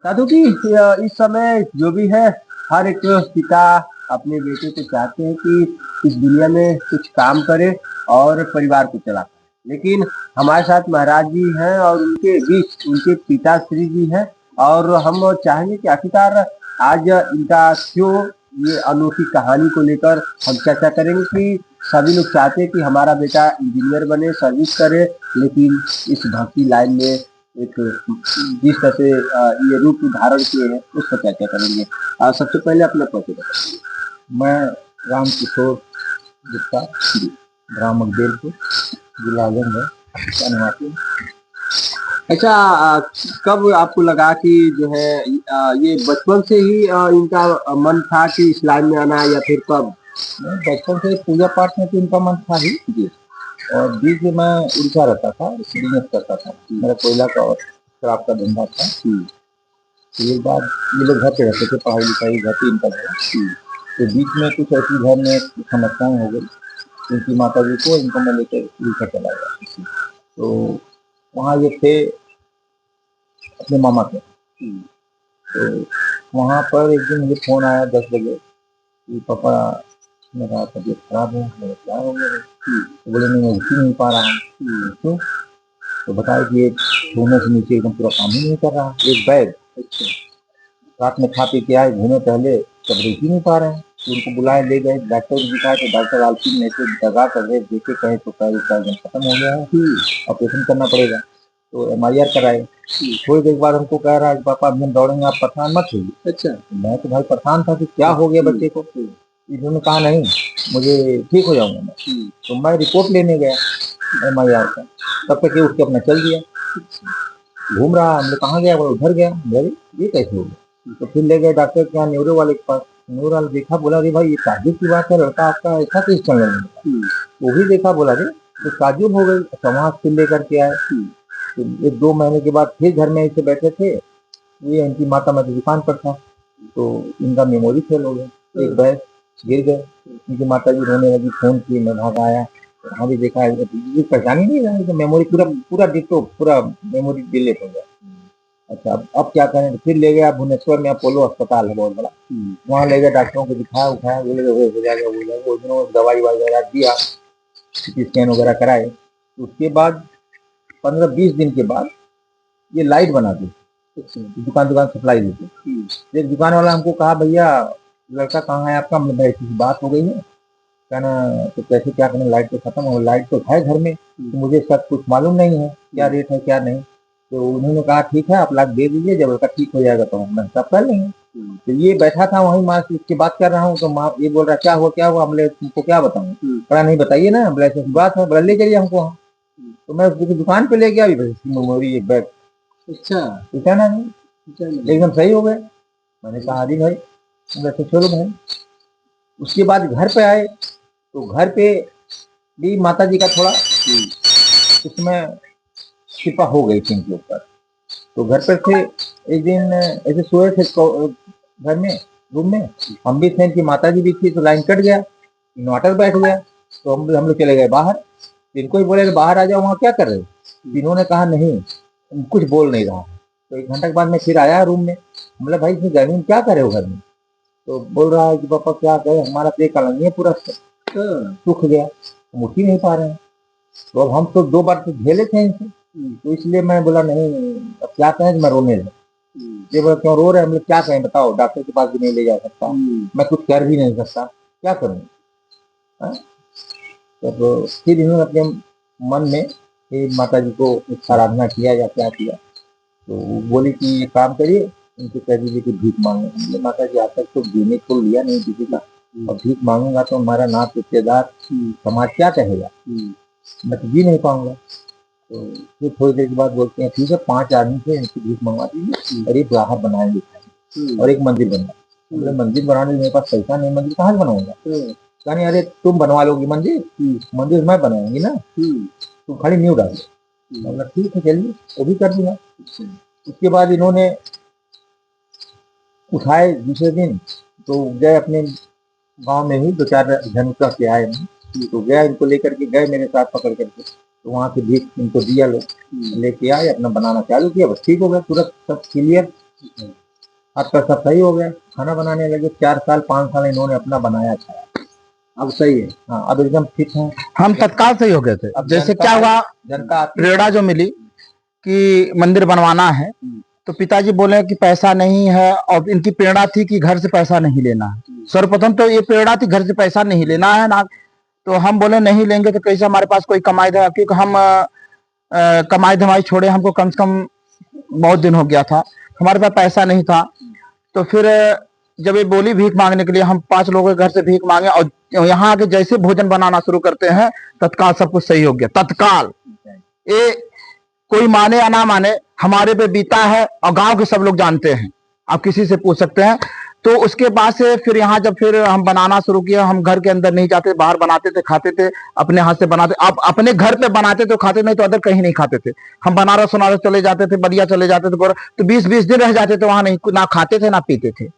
साधु जी, इस समय जो भी है, हर एक पिता अपने बेटे को चाहते हैं कि इस दुनिया में कुछ काम करे और परिवार को चला पाए। लेकिन हमारे साथ महाराज जी हैं और उनके बीच उनके पिताश्री जी हैं, और हम चाहेंगे कि आखिरकार आज इनका क्यों ये अनोखी कहानी को लेकर हम चर्चा करेंगे कि सभी लोग चाहते हैं कि हमारा बेटा इंजीनियर बने, सर्विस करे, लेकिन इस भक्ति लाइन में एक जिस तरह से ये रूप धारण किए हैं उस पर चर्चा करेंगे। सबसे पहले अपना परिचय बताइए। मैं रामकिशोर गुप्ता, ग्राम मकदेलपुर, जिला आजमगढ़ का निवासी हूँ। अच्छा, कब आपको लगा कि जो है ये बचपन से ही इनका मन था कि इस लाइन में आना है, या फिर कब? बचपन से पूजा पाठ में तो इनका मन था ही जी। और बीच में मैं उड़ीसा रहता था, बिजनेस करता था। मेरा कोयला का और शराब का धंधा था। तो ये बात ये लोग घर पे रहते थे, पढ़ाई लिखाई घर पे इनका था। तो बीच में कुछ ऐसी घर में समस्याएं हो गई। उनकी माता जी को इनको मैं लेकर उड़ीसा चला गया। तो वहाँ ये थे अपने मामा के। तो वहाँ पर एक दिन मुझे फ़ोन आया 10 बजे कि पापा मेरा तबीयत खराब है, मेरा क्या हो गया है? तो बोले नहीं, मैं उठ ही नहीं पा रहा हूँ। क्यों? तो बताया कि ये छूने से नीचे एकदम पूरा काम ही नहीं कर रहा, एक बैग। रात में खा पी के आए, घूमे टहले, तब रुक ही नहीं पा रहे हैं। तो उनको बुलाए, ले गए, डॉक्टर को दिखाए तो डॉक्टर आलसी ने ऐसे दगा कर रहे, देखे कहे तो कहे इसका एकदम खत्म हो गया है, ऑपरेशन करना पड़ेगा। तो MIR कराए। थोड़ी देर बाद हमको कह रहा है पापा अभी हम दौड़ेंगे, आप परेशान मत होइए। अच्छा। मैं तो भाई परेशान था कि क्या हो गया बच्चे को। इन्होंने कहा नहीं, मुझे ठीक हो जाऊंगा मैं। तो मैं रिपोर्ट लेने गया MIR का, तब तक ये उठ के अपना चल दिया, घूम रहा। हमने कहाँ गया? बोला उधर गया। बोले ये कैसे हो गया? तो फिर ले गए डॉक्टर के यहाँ, न्यूरो वाले के पास। न्यूरो वाले देखा, बोला अरे भाई ये ताजुब की बात है, लड़का आपका ऐसा किस चलने लगा। वो भी देखा, बोला अरे तो ताजुब हो गई। अच्छा वहाँ फिर लेकर के आए। तो 1-2 महीने के बाद फिर घर में ऐसे बैठे थे। ये इनकी माता मैं तो दुकान पर था, तो इनका मेमोरी फेल हो गया, एक बैग गिर गए। इनकी माता जी रोने लगी, फोन की, मैं भाग आया। वहाँ भी देखा, ये पहचान ही नहीं रहा, तो मेमोरी पूरा पूरा डिटो, पूरा मेमोरी डिलीट हो गया। अच्छा अब क्या करें? तो फिर ले गया भुवनेश्वर में, अपोलो अस्पताल है बहुत बड़ा, वहाँ ले गए, डॉक्टरों को दिखाया उठाया, बोले हो जाएगा हो जाएगा। उस दिन दवाई वगैरह दिया, CT स्कैन वगैरह कराए। उसके बाद 15-20 दिन के बाद ये लाइट बना दी, दुकान दुकान सप्लाई देते। एक दुकान वाला हमको कहा भैया लड़का कहाँ है आपका? मतलब ऐसी बात हो गई है, कहना तो कैसे क्या करें, लाइट तो खत्म हो, लाइट तो है घर में, तो मुझे सब कुछ मालूम नहीं है क्या रेट है क्या नहीं। तो उन्होंने कहा ठीक है आप लाख दे दीजिए, जब लड़का ठीक हो जाएगा तो हम सब कर लेंगे। तो ये बैठा था वहीं, माँ से इसकी बात कर रहा हूँ, तो माँ ये बोल रहा क्या हुआ क्या हुआ? हमने तुमको क्या बताऊँ? कहा नहीं बताइए ना, बोला ऐसी बात है, बोला ले चलिए हमको वहाँ। तो मैं उसकी दुकान पे ले गया, अभी मेमोरी एक बैग। अच्छा। ठीक है ना, एकदम सही हो गया। मैंने कहा हाँ जी भाई, वैसे चलो भाई। उसके बाद घर पे आए, तो घर पे भी माता जी का थोड़ा इसमें कृपा हो गई थी इनके ऊपर। तो घर पर थे, एक दिन ऐसे सोए थे घर में, रूम में, हम भी थे, इनकी माता जी भी थी। तो लाइन कट गया, इन्वर्टर बैठ गया, तो हम लोग चले गए बाहर। इनको ही बोले बाहर आ जाओ, वहाँ क्या कर रहे हो? इन्होंने कहा नहीं, कुछ बोल नहीं रहा। तो 1 घंटे के बाद मैं फिर आया रूम में, मतलब भाई इतनी गर्मी में क्या करे हो घर में? तो बोल रहा है कि पापा क्या कहे, हमारा तो एक अलग पूरा सूख गया, हम उठ ही नहीं पा रहे हैं। तो अब हम तो 2 बार तो झेले थे इनसे, तो इसलिए मैं बोला नहीं, अब क्या कहें, मैं रोने लगा। ये बोला क्यों रो रहे हैं? हम लोग क्या कहें बताओ, डॉक्टर के पास भी नहीं ले जा सकता, मैं कुछ कर भी नहीं सकता, क्या करूँ? तो फिर इन्होंने अपने मन में फिर माता जी को आराधना किया या क्या किया। तो वो बोली कि ये काम करिए, उनको कह दीजिए कि भीख मांगे। हमने माता जी आज तक तो देने को लिया नहीं किसी का, और भीख मांगूंगा तो हमारा नाथ रिश्तेदार समाज क्या कहेगा, मैं तो जी नहीं पाऊंगा। तो फिर थोड़ी देर के बाद बोलते हैं ठीक है 5 आदमी से इनकी भीख मंगवा दीजिए और एक राहत बनाएंगे और एक मंदिर बनवा। बोले मंदिर बनाने मेरे पास पैसा नहीं, मंदिर कहाँ से बनाऊंगा? कहने अरे तुम बनवा लोगी मंदिर, मंदिर मैं बनाऊंगी ना, तुम खाली नींव डालो। बोला ठीक है चलिए, वो भी कर दूंगा। उसके बाद इन्होंने उठाए दूसरे दिन, तो गए अपने गांव में ही 2-4 जन कह के आए, तो गया इनको लेकर के गए मेरे साथ पकड़ करके। तो वहाँ से भीख इनको दिया, लोग लेके आए, अपना बनाना चालू किया, बस ठीक हो गया, तुरंत सब क्लियर। अब तो सब सही हो गया, खाना बनाने लगे। 4 साल 5 साल इन्होंने अपना बनाया खाया, अब सही है। हाँ अब एकदम फिट है। हम तत्काल सही हो गए थे। अब जैसे जनता क्या हुआ, जनता आती है। प्रेरणा जो मिली कि मंदिर बनवाना है, तो पिताजी बोले कि पैसा नहीं है, और इनकी प्रेरणा थी कि घर से पैसा नहीं लेना है। सर्वप्रथम तो ये प्रेरणा थी घर से पैसा नहीं लेना है ना। तो हम बोले नहीं लेंगे तो कैसे हमारे पास कोई कमाई था, क्योंकि हम कमाई धमाई छोड़े, हमको कम से कम बहुत दिन हो गया था, हमारे पास पैसा नहीं था। तो फिर जब ये बोली भीख मांगने के लिए, हम 5 लोगों के घर से भीख मांगे, और यहाँ आके जैसे भोजन बनाना शुरू करते हैं, तत्काल सब कुछ सही हो गया। तत्काल ये कोई माने या ना माने, हमारे पे बीता है, और गांव के सब लोग जानते हैं, आप किसी से पूछ सकते हैं। तो उसके बाद से फिर यहाँ जब फिर हम बनाना शुरू किया, हम घर के अंदर नहीं जाते, बाहर बनाते थे, खाते थे, अपने हाथ से बनाते। अब अपने घर पे बनाते तो खाते, नहीं तो अदर कहीं नहीं खाते थे। हम बनारस सुनारस चले जाते थे, बलिया चले जाते थे, तो 20-20 दिन रह जाते थे वहां, नहीं ना खाते थे ना पीते थे।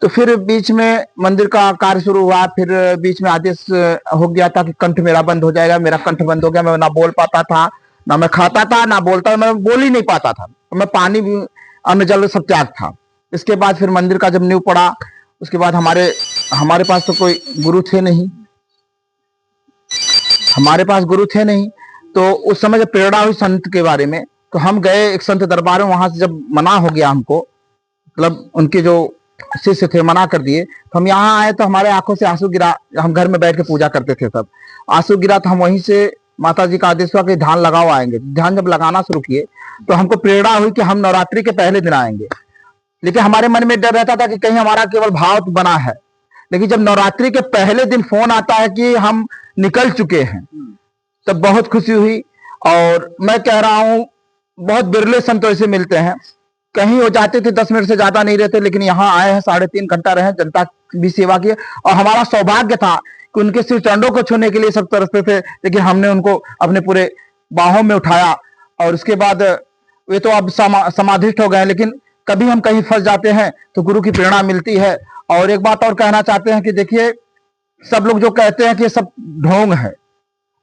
तो फिर बीच में मंदिर का कार्य शुरू हुआ, फिर बीच में आदेश हो गया था कि कंठ मेरा बंद हो जाएगा। मेरा कंठ बंद हो गया, मैं ना बोल पाता था, ना मैं खाता था, ना बोलता, मैं बोल ही नहीं पाता था। मैं पानी भी, अन्न जल सब त्याग था। इसके बाद फिर मंदिर का जब नींव पड़ा, उसके बाद हमारे पास तो कोई गुरु थे नहीं, हमारे पास गुरु थे नहीं। तो उस समय जब प्रेरणा हुई संत के बारे में, तो हम गए एक संत दरबार में। वहां से जब मना हो गया हमको, मतलब उनके जो शिष्य थे मना कर दिए, तो हम यहाँ आए, तो हमारे आंखों से आंसू गिरा। हम घर में बैठ के पूजा करते थे, सब आंसू गिरा। तो हम वहीं से माता जी का आदेश हुआ कि ध्यान लगाओ आएंगे। ध्यान जब लगाना शुरू किए, तो हमको प्रेरणा हुई कि हम नवरात्रि के पहले दिन आएंगे। लेकिन हमारे मन में डर रहता था कि कहीं हमारा केवल भाव बना है। लेकिन जब नवरात्रि के पहले दिन फोन आता है कि हम निकल चुके हैं, तब बहुत खुशी हुई। और मैं कह रहा हूं, बहुत बिरले संत ऐसे मिलते हैं, कहीं हो जाते थे 10 मिनट से ज्यादा नहीं रहते, लेकिन यहाँ आए हैं 3.5 घंटा रहे, जनता की भी सेवा की। और हमारा सौभाग्य था कि उनके सिर चरणों को छूने के लिए सब तरसते थे, लेकिन हमने उनको अपने पूरे बाहों में उठाया। और उसके बाद वे तो अब समाधिस्थ हो गए, लेकिन कभी हम कहीं फंस जाते हैं तो गुरु की प्रेरणा मिलती है। और एक बात और कहना चाहते हैं कि देखिए, सब लोग जो कहते हैं कि ये सब ढोंग है,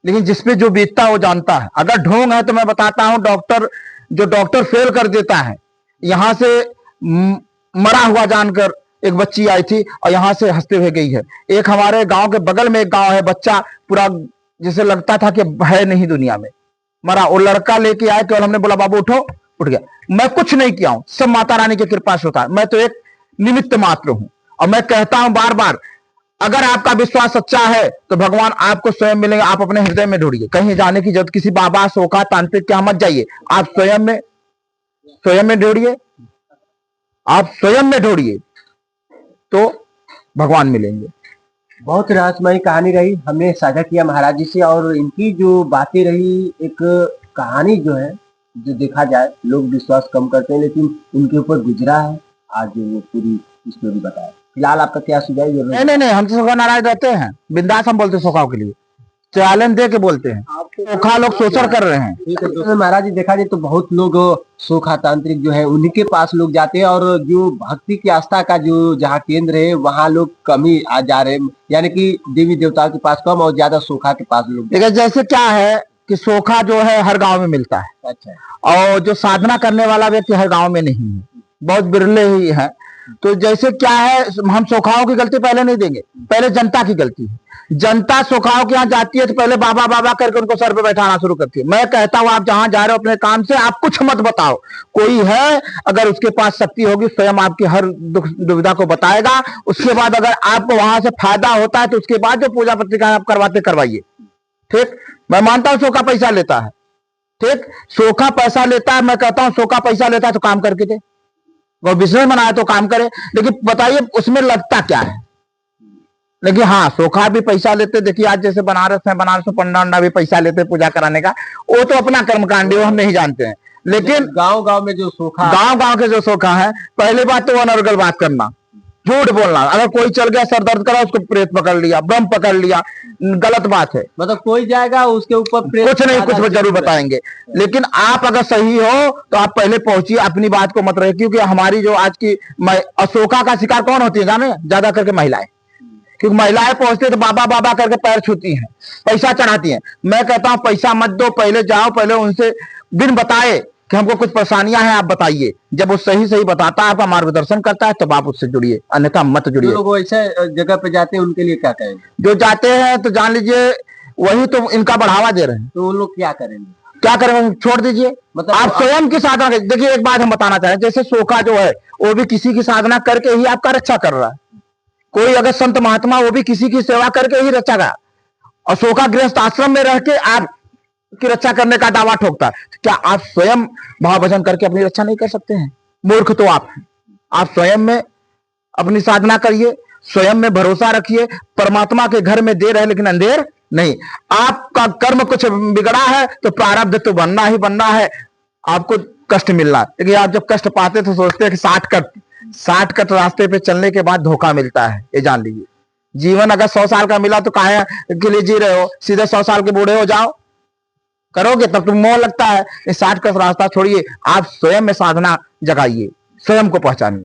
लेकिन जिसपे जो बीतता है वो जानता है। अगर ढोंग है तो मैं बताता हूं, डॉक्टर फेल कर देता है। यहां से मरा हुआ जानकर एक बच्ची आई थी और यहां से हंसते हुए गई है। एक हमारे गांव के बगल में एक गांव है, बच्चा पूरा जैसे लगता था कि है नहीं दुनिया में, मरा। वो लड़का लेके आए, केवल हमने बोला बाबू उठो, उठ गया। मैं कुछ नहीं किया हूं, सब माता रानी की कृपा से होता है। मैं तो एक निमित्त मात्र हूं। और मैं कहता हूं बार बार, अगर आपका विश्वास सच्चा है तो भगवान आपको स्वयं मिलेंगे। आप अपने हृदय में ढूंढिए, कहीं जाने की जरूरत, किसी बाबा सोखा तांत्रिक क्या मत जाइए। आप स्वयं में ढूंढिए, आप स्वयं में ढूंढिए, तो भगवान मिलेंगे। बहुत रहस्यमयी कहानी रही, हमने साझा किया महाराज जी से। और इनकी जो बातें रही, एक कहानी जो है, जो देखा जाए लोग विश्वास कम करते हैं, लेकिन उनके ऊपर गुजरा है। आज वो पूरी स्टोरी बताया। फिलहाल आपका क्या सुझाव? नहीं, हम तो सोखा नाराज रहते हैं, बिंदास हम बोलते सोखाओं के लिए, चैलेंज दे के बोलते हैं। सोखा लोग शोषण कर रहे हैं। ठीक है दोस्तों, महाराज जी देखा जाए तो बहुत लोग सोखा तांत्रिक जो है उन्हीं के पास लोग जाते हैं, और जो भक्ति की आस्था का जो जहाँ केंद्र है वहाँ लोग कम ही आ जा रहे हैं, यानी कि देवी देवताओं के पास कम और ज्यादा सोखा के पास लोग। देखिए, जैसे क्या है कि सोखा जो है हर गांव में मिलता है। अच्छा। और जो साधना करने वाला व्यक्ति हर गांव में नहीं है, बहुत बिरले ही है। तो जैसे क्या है, हम सोखाओं की गलती पहले नहीं देंगे, पहले जनता की गलती है। जनता सोखाओं के यहाँ जाती है तो पहले बाबा बाबा करके उनको सर पे बैठाना शुरू करती है। मैं कहता हूं, आप जहां जा रहे हो अपने काम से, आप कुछ मत बताओ। कोई है, अगर उसके पास शक्ति होगी, स्वयं आपकी हर दुख दुविधा को बताएगा। उसके बाद अगर आपको वहां से फायदा होता है तो उसके बाद जो पूजा पत्रिका आप करवाइए। ठीक, मैं मानता हूं सोखा पैसा लेता है, ठीक, सोखा पैसा लेता है। मैं कहता हूं सोखा पैसा लेता है तो काम करके दे, वो बिजनेस बनाया तो काम करे, लेकिन बताइए उसमें लगता क्या है। लेकिन हाँ, सोखा भी पैसा लेते। देखिए आज जैसे बनारस में पंडा भी पैसा लेते पूजा कराने का, वो तो अपना कर्मकांड है, वो हम नहीं जानते हैं। लेकिन गांव में जो सोखा, गांव के जो सोखा है, पहली बात तो अनर्गल बात करना, झूठ बोलना। अगर कोई चल गया सर दर्द करा, उसको प्रेत पकड़ लिया, ब्रह्म पकड़ लिया, गलत बात है। मतलब कोई जाएगा उसके ऊपर कुछ नहीं, कुछ जरूर बताएंगे। लेकिन आप अगर सही हो तो आप पहले पहुंचिए, अपनी बात को मत रहे। क्योंकि हमारी जो आज की अशोका का शिकार कौन होती है जाने? ज्यादा करके महिलाएं। क्योंकि महिलाएं पहुंचती है तो बाबा बाबा करके पैर छूती हैं, पैसा चढ़ाती हैं। मैं कहता हूं पैसा मत दो, पहले जाओ, पहले उनसे बिन बताए कि हमको कुछ परेशानियां हैं, आप बताइए। जब वो सही सही बताता है, आपका मार्गदर्शन करता है, तब आप उससे जुड़िए, अन्यथा मत जो जुड़िए। लोग ऐसे जगह पे जाते हैं उनके लिए क्या कहेंगे? जो जाते हैं तो जान लीजिए वही तो इनका बढ़ावा दे रहे हैं। तो वो लोग क्या करेंगे? क्या करेंगे? छोड़ दीजिए। मतलब आप स्वयं की साधना करिए। देखिए एक बात हम बताना चाहें, जैसे सोखा जो है वो भी किसी की साधना करके ही आपका रक्षा कर रहा है। कोई अगर संत महात्मा, वो भी किसी की सेवा करके ही रक्षा का, और सोखा गृहस्थ आश्रम में रह के आप की रक्षा करने का दावा ठोकता है। तो क्या आप स्वयं भाव भजन करके अपनी रक्षा नहीं कर सकते हैं? मूर्ख तो आप हैं। आप स्वयं में अपनी साधना करिए, स्वयं में भरोसा रखिए। परमात्मा के घर में देर है लेकिन अंधेर नहीं। आपका कर्म कुछ बिगड़ा है तो प्रारब्ध तो बनना ही बनना है, आपको कष्ट मिलना है। लेकिन आप जब कष्ट पाते तो सोचते हैं कि शॉर्टकट रास्ते पे चलने के बाद धोखा मिलता है, ये जान लीजिए। जीवन अगर 100 साल का मिला तो काहे के लिए जी रहे हो? सीधे 100 साल के बूढ़े हो जाओ, करोगे तब तुम मोह लगता है। इस शॉर्टकट रास्ता छोड़िए, आप स्वयं में साधना जगाइए, स्वयं को पहचानिए।